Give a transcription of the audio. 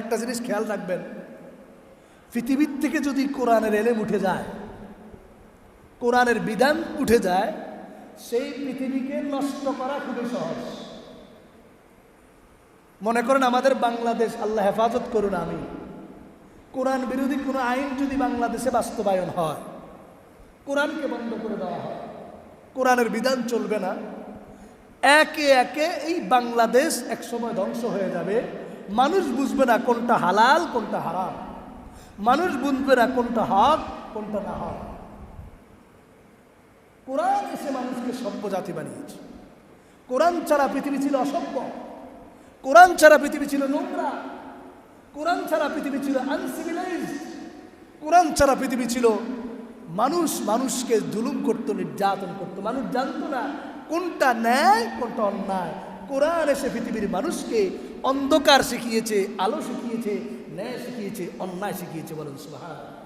একটা জিনিস খেয়াল রাখবেন, পৃথিবীর থেকে যদি কোরআনের এলেম উঠে যায়, কোরআনের বিধান উঠে যায়, সেই পৃথিবীকে নষ্ট করা খুবই সহজ। মনে করেন আমাদের বাংলাদেশ, আল্লাহ হেফাজত করুন, আমি কোরআন বিরোধী কোনো আইন যদি বাংলাদেশে বাস্তবায়ন হয়, কোরআনকে বন্ধ করে দেওয়া হয়, কোরআনের বিধান চলবে না, একে একে এই বাংলাদেশ একসময় ধ্বংস হয়ে যাবে। মানুষ বুঝবে না কোনটা হালাল কোনটা হারাম, মানুষ বুঝবে না কোনটা হক কোনটা না হক। কোরআন এসে মানুষকে সভ্য জাতি বানিয়েছে। কোরআন ছাড়া পৃথিবী ছিল অসভ্য, কোরআন ছাড়া পৃথিবী ছিল নোংরা, কোরআন ছাড়া পৃথিবী ছিল আনসিভিলাইজড, কোরআন ছাড়া পৃথিবী ছিল মানুষ মানুষকে জুলুম করতো, নির্যাতন করতো, মানুষ জানতো না কোনটা ন্যায় কোনটা অন্যায়। কোরআন এসে পৃথিবীর মানুষকে অন্ধকার শিখিয়েছে, আলো শিখিয়েছে, ন্যায় শিখিয়েছে, অন্যায় শিখিয়েছে। বলেন সুবহানাল্লাহ।